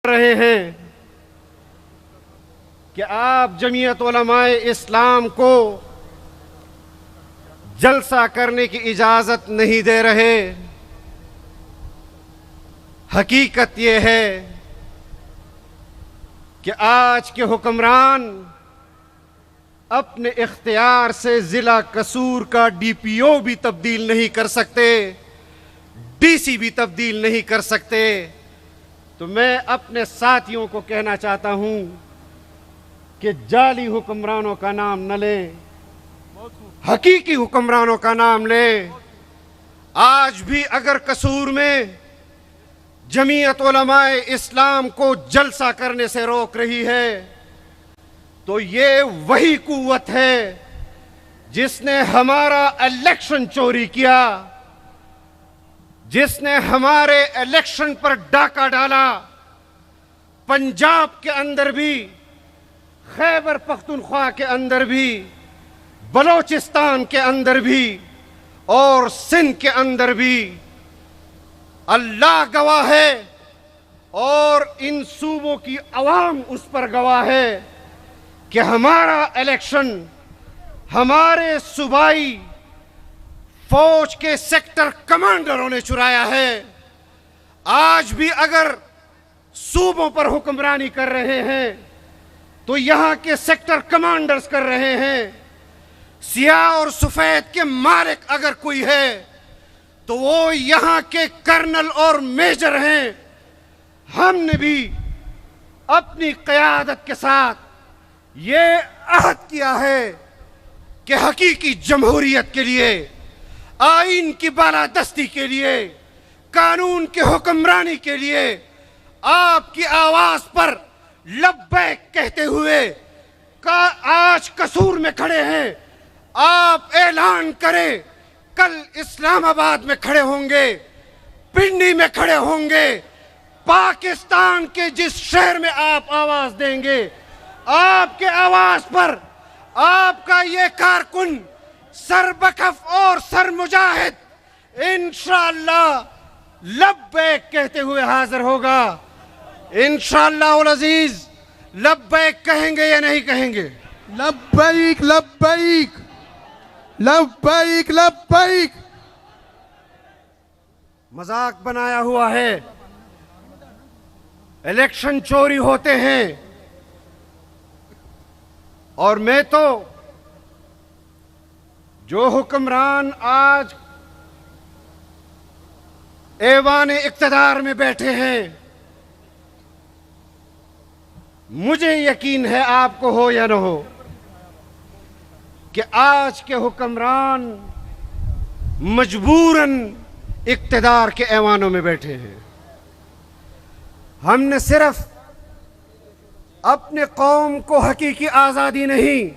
رہے ہیں کہ آپ جمعیت علماء اسلام کو جلسہ کرنے کی اجازت نہیں دے رہے. حقیقت یہ ہے کہ آج کے حکمران اپنے اختیار سے ضلع قصور کا ڈی پی او بھی تبدیل نہیں کر سکتے, ڈی سی بھی تبدیل نہیں کر سکتے. تو میں اپنے ساتھیوں کو کہنا چاہتا ہوں کہ جعلی حکمرانوں کا نام نہ لیں, حقیقی حکمرانوں کا نام لیں. آج بھی اگر قصور میں جمعیت علماء اسلام کو جلسہ کرنے سے روک رہی ہے تو یہ وہی قوت ہے جس نے ہمارا الیکشن چوری کیا, جس نے ہمارے الیکشن پر ڈاکہ ڈالا. پنجاب کے اندر بھی, خیبر پختونخوا کے اندر بھی, بلوچستان کے اندر بھی اور سندھ کے اندر بھی. اللہ گواہ ہے اور ان صوبوں کی عوام اس پر گواہ ہے کہ ہمارا الیکشن ہمارے صوبائی فوج کے سیکٹر کمانڈروں نے چرایا ہے. آج بھی اگر صوبوں پر حکمرانی کر رہے ہیں تو یہاں کے سیکٹر کمانڈرز کر رہے ہیں. سیاہ اور سفید کے مالک اگر کوئی ہے تو وہ یہاں کے کرنل اور میجر ہیں. ہم نے بھی اپنی قیادت کے ساتھ یہ عہد کیا ہے کہ حقیقی جمہوریت کے لیے, آئین کی بالادستی کے لیے, قانون کی حکمرانی کے لیے آپ کی آواز پر لبیک کہتے ہوئے آج قصور میں کھڑے ہیں. آپ اعلان کریں, کل اسلام آباد میں کھڑے ہوں گے, پنڈی میں کھڑے ہوں گے. پاکستان کے جس شہر میں آپ آواز دیں گے, آپ کے آواز پر آپ کا یہ کارکن سربکف اور سر مجاہد انشاءاللہ لبیک کہتے ہوئے حاضر ہوگا. انشاءاللہ العزیز لبیک کہیں گے یا نہیں کہیں گے؟ لبیک لبیک لبیک لبیک. مذاق بنایا ہوا ہے, الیکشن چوری ہوتے ہیں. اور میں تو جو حکمران آج ایوان اقتدار میں بیٹھے ہیں, مجھے یقین ہے آپ کو ہو یا نہ ہو کہ آج کے حکمران مجبوراً اقتدار کے ایوانوں میں بیٹھے ہیں. ہم نے صرف اپنے قوم کو حقیقی آزادی نہیں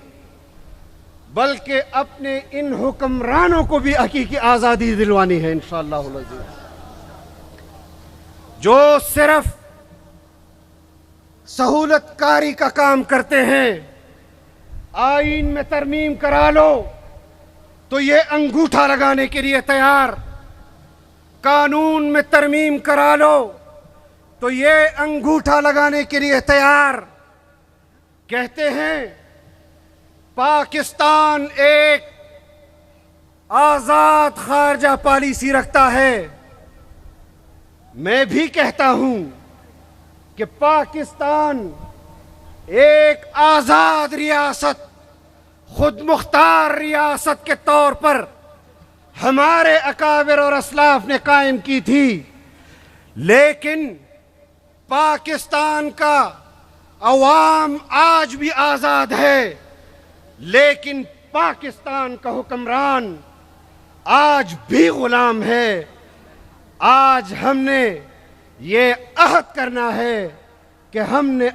بلکہ اپنے ان حکمرانوں کو بھی حقیقی آزادی دلوانی ہے انشاءاللہ العزیز. جو صرف سہولت کاری کا کام کرتے ہیں, آئین میں ترمیم کرا لو تو یہ انگوٹھا لگانے کے لیے تیار, قانون میں ترمیم کرا لو تو یہ انگوٹھا لگانے کے لیے تیار. کہتے ہیں پاکستان ایک آزاد خارجہ پالیسی رکھتا ہے. میں بھی کہتا ہوں کہ پاکستان ایک آزاد ریاست, خود مختار ریاست کے طور پر ہمارے اکابر اور اسلاف نے قائم کی تھی. لیکن پاکستان کا عوام آج بھی آزاد ہے, لیکن پاکستان کا حکمران آج بھی غلام ہے. آج ہم نے یہ عہد کرنا ہے کہ ہم نے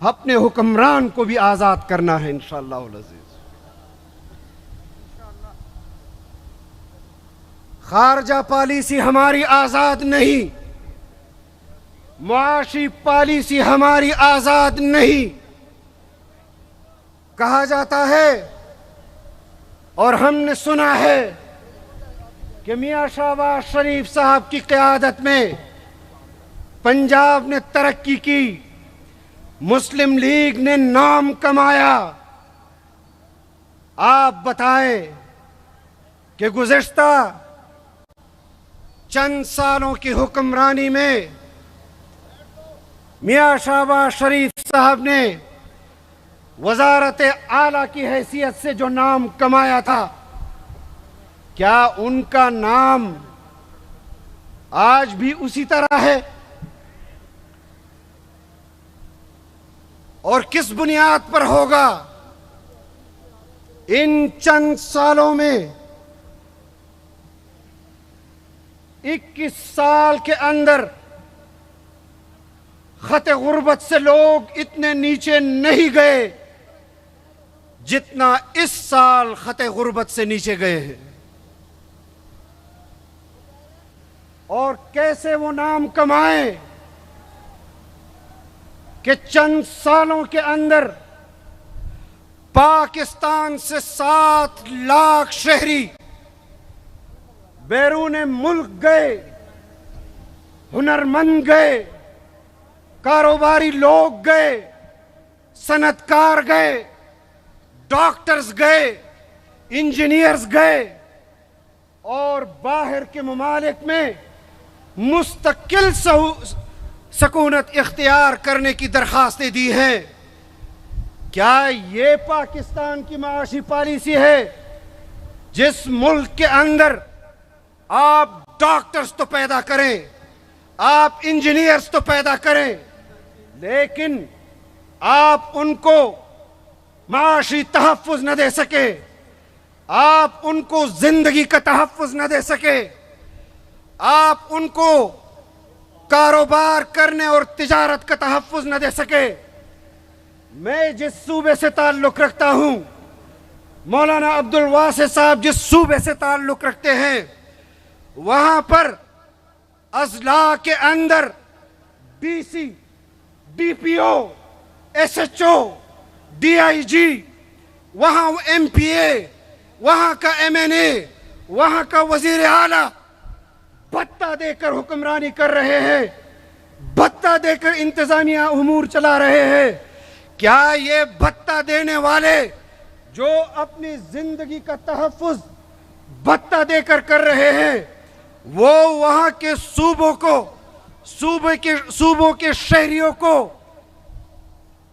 اپنے حکمران کو بھی آزاد کرنا ہے انشاءاللہ العزیز. خارجہ پالیسی ہماری آزاد نہیں, معاشی پالیسی ہماری آزاد نہیں. کہا جاتا ہے اور ہم نے سنا ہے کہ میاں شہباز شریف صاحب کی قیادت میں پنجاب نے ترقی کی، مسلم لیگ نے نام کمایا. آپ بتائیں کہ گزشتہ چند سالوں کی حکمرانی میں میاں شہباز شریف صاحب نے وزارت اعلیٰ کی حیثیت سے جو نام کمایا تھا، کیا ان کا نام آج بھی اسی طرح ہے؟ اور کس بنیاد پر ہوگا؟ ان چند سالوں میں 21 سال کے اندر خط غربت سے لوگ اتنے نیچے نہیں گئے جتنا اس سال خط غربت سے نیچے گئے ہیں. اور کیسے وہ نام کمائیں کہ چند سالوں کے اندر پاکستان سے 7 لاکھ شہری بیرون ملک گئے، ہنرمند گئے، کاروباری لوگ گئے، صنعت کار گئے، ڈاکٹرز گئے، انجینئرز گئے، اور باہر کے ممالک میں مستقل سکونت اختیار کرنے کی درخواستیں دی ہیں. کیا یہ پاکستان کی معاشی پالیسی ہے؟ جس ملک کے اندر آپ ڈاکٹرز تو پیدا کریں، آپ انجینئرز تو پیدا کریں، لیکن آپ ان کو معاشی تحفظ نہ دے سکے، آپ ان کو زندگی کا تحفظ نہ دے سکے، آپ ان کو کاروبار کرنے اور تجارت کا تحفظ نہ دے سکے. میں جس صوبے سے تعلق رکھتا ہوں، مولانا عبدالواسع صاحب جس صوبے سے تعلق رکھتے ہیں، وہاں پر اضلاع کے اندر D C, D P O, S H O, D I G, وہاں ایم پی اے، وہاں کا ایم این اے، وہاں کا وزیر اعلیٰ بھتہ دے کر حکمرانی کر رہے ہیں، بھتہ دے کر انتظامیہ امور چلا رہے ہیں. کیا یہ بھتہ دینے والے جو اپنی زندگی کا تحفظ بھتہ دے کر کر رہے ہیں، وہ وہاں کے صوبوں کے شہریوں کو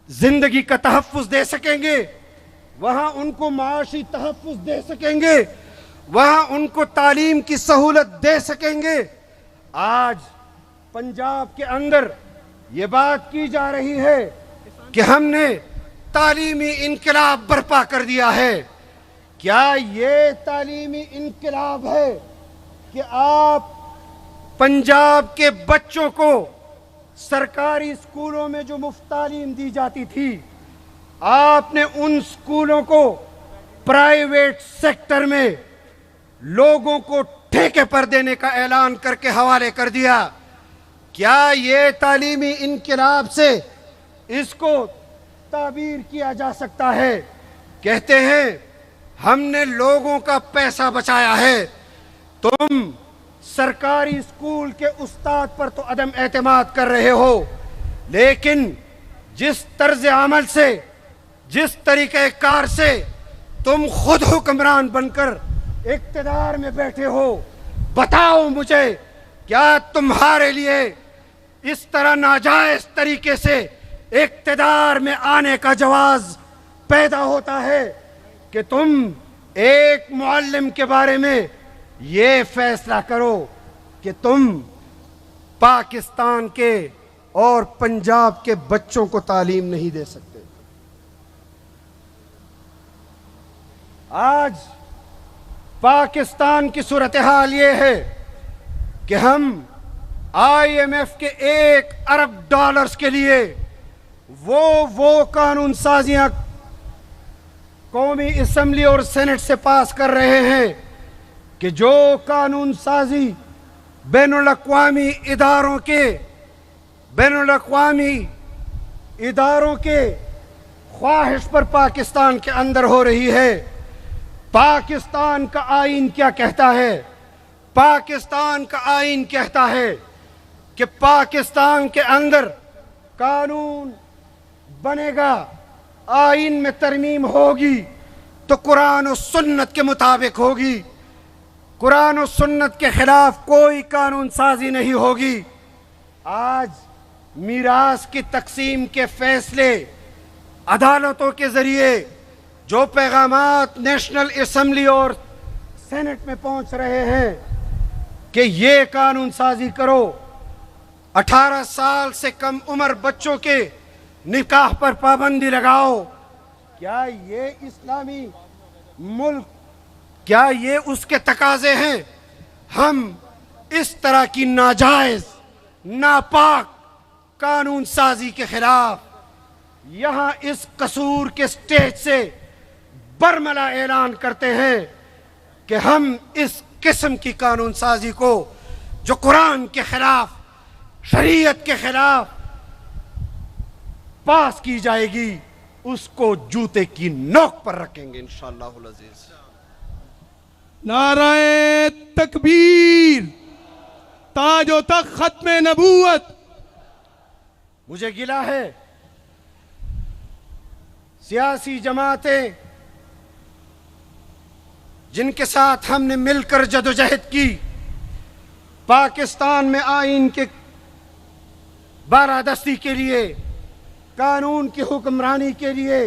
زندگی کا تحفظ دے سکیں گے؟ وہاں ان کو معاشی تحفظ دے سکیں گے؟ وہاں ان کو تعلیم کی سہولت دے سکیں گے؟ آج پنجاب کے اندر یہ بات کی جا رہی ہے کہ ہم نے تعلیمی انقلاب برپا کر دیا ہے. کیا یہ تعلیمی انقلاب ہے کہ آپ پنجاب کے بچوں کو سرکاری اسکولوں میں جو مفت تعلیم دی جاتی تھی، آپ نے ان اسکولوں کو پرائیویٹ سیکٹر میں لوگوں کو ٹھیکے پر دینے کا اعلان کر کے حوالے کر دیا؟ کیا یہ تعلیمی انقلاب سے اس کو تعبیر کیا جا سکتا ہے؟ کہتے ہیں ہم نے لوگوں کا پیسہ بچایا ہے. تم سرکاری اسکول کے استاد پر تو عدم اعتماد کر رہے ہو، لیکن جس طرز عمل سے، جس طریقہ کار سے تم خود حکمران بن کر اقتدار میں بیٹھے ہو، بتاؤ مجھے، کیا تمہارے لیے اس طرح ناجائز طریقے سے اقتدار میں آنے کا جواز پیدا ہوتا ہے کہ تم ایک معلم کے بارے میں یہ فیصلہ کرو کہ تم پاکستان کے اور پنجاب کے بچوں کو تعلیم نہیں دے سکتے؟ آج پاکستان کی صورتحال یہ ہے کہ ہم آئی ایم ایف کے $1 ارب کے لیے وہ قانون سازیاں قومی اسمبلی اور سینٹ سے پاس کر رہے ہیں کہ جو قانون سازی بین الاقوامی اداروں کے خواہش پر پاکستان کے اندر ہو رہی ہے. پاکستان کا آئین کیا کہتا ہے؟ پاکستان کا آئین کہتا ہے کہ پاکستان کے اندر قانون بنے گا، آئین میں ترمیم ہوگی تو قرآن و سنت کے مطابق ہوگی، قرآن و سنت کے خلاف کوئی قانون سازی نہیں ہوگی۔ آج میراث کی تقسیم کے فیصلے عدالتوں کے ذریعے جو پیغامات نیشنل اسمبلی اور سینٹ میں پہنچ رہے ہیں کہ یہ قانون سازی کرو، 18 سال سے کم عمر بچوں کے نکاح پر پابندی لگاؤ، کیا یہ اسلامی ملک، کیا یہ اس کے تقاضے ہیں؟ ہم اس طرح کی ناجائز ناپاک قانون سازی کے خلاف یہاں اس قصور کے سٹیج سے برملا اعلان کرتے ہیں کہ ہم اس قسم کی قانون سازی کو جو قرآن کے خلاف، شریعت کے خلاف پاس کی جائے گی، اس کو جوتے کی نوک پر رکھیں گے انشاءاللہ العزیز۔ نعرہ تکبیر، تاج و تخت ختم نبوت۔ مجھے گلہ ہے سیاسی جماعتیں جن کے ساتھ ہم نے مل کر جدوجہد کی، پاکستان میں آئین کے بالادستی کے لیے، قانون کی حکمرانی کے لیے،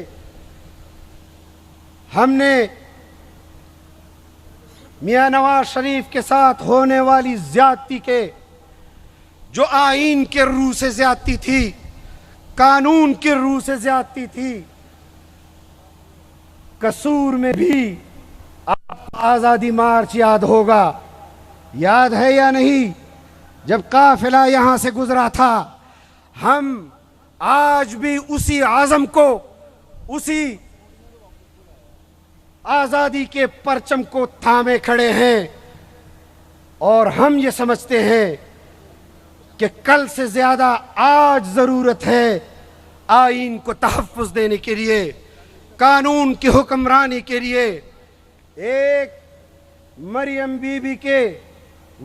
ہم نے میاں نواز شریف کے ساتھ ہونے والی زیادتی کے، جو آئین کے روح سے زیادتی تھی، قانون کے روح سے زیادتی تھی، قصور میں بھی آپ کو آزادی مارچ یاد ہوگا، یاد ہے یا نہیں؟ جب قافلہ یہاں سے گزرا تھا، ہم آج بھی اسی عزم کو، اسی آزادی کے پرچم کو تھامے کھڑے ہیں، اور ہم یہ سمجھتے ہیں کہ کل سے زیادہ آج ضرورت ہے آئین کو تحفظ دینے کے لیے، قانون کی حکمرانی کے لیے۔ ایک مریم بی بی کے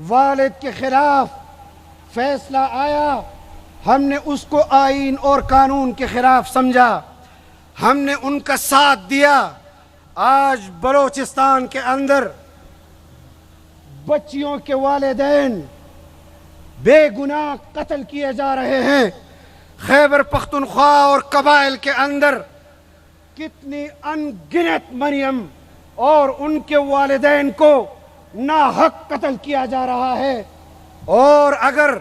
والد کے خلاف فیصلہ آیا، ہم نے اس کو آئین اور قانون کے خلاف سمجھا، ہم نے ان کا ساتھ دیا۔ آج بلوچستان کے اندر بچیوں کے والدین بے گناہ قتل کیے جا رہے ہیں۔ خیبر پختونخوا اور قبائل کے اندر کتنی ان گنت مریم اور ان کے والدین کو ناحق قتل کیا جا رہا ہے، اور اگر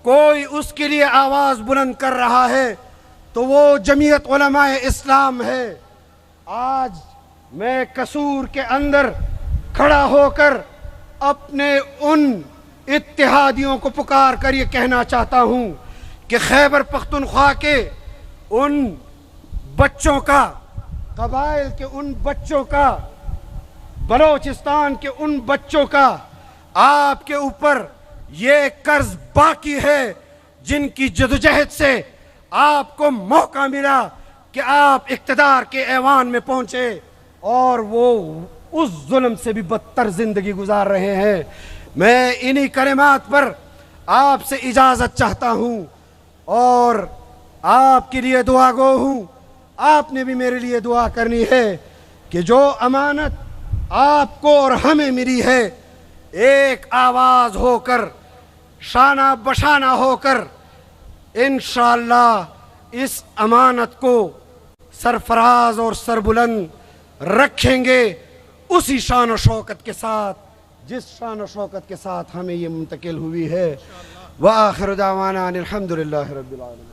کوئی اس کے لیے آواز بلند کر رہا ہے تو وہ جمعیت علماء اسلام ہے۔ آج میں قصور کے اندر کھڑا ہو کر اپنے ان اتحادیوں کو پکار کر یہ کہنا چاہتا ہوں کہ خیبر پختونخوا کے ان بچوں کا، قبائل کے ان بچوں کا، بلوچستان کے ان بچوں کا آپ کے اوپر یہ قرض باقی ہے، جن کی جدوجہد سے آپ کو موقع ملا کہ آپ اقتدار کے ایوان میں پہنچے، اور وہ اس ظلم سے بھی بدتر زندگی گزار رہے ہیں۔ میں انہی کلمات پر آپ سے اجازت چاہتا ہوں، اور آپ کے لیے دعا گو ہوں۔ آپ نے بھی میرے لیے دعا کرنی ہے کہ جو امانت آپ کو اور ہمیں ملی ہے، ایک آواز ہو کر، شانہ بشانہ ہو کر انشاءاللہ اس امانت کو سرفراز اور سربلند رکھیں گے، اسی شان و شوکت کے ساتھ جس شان و شوکت کے ساتھ ہمیں یہ منتقل ہوئی ہے۔ وآخر دعوانا الحمدللہ رب العالمین۔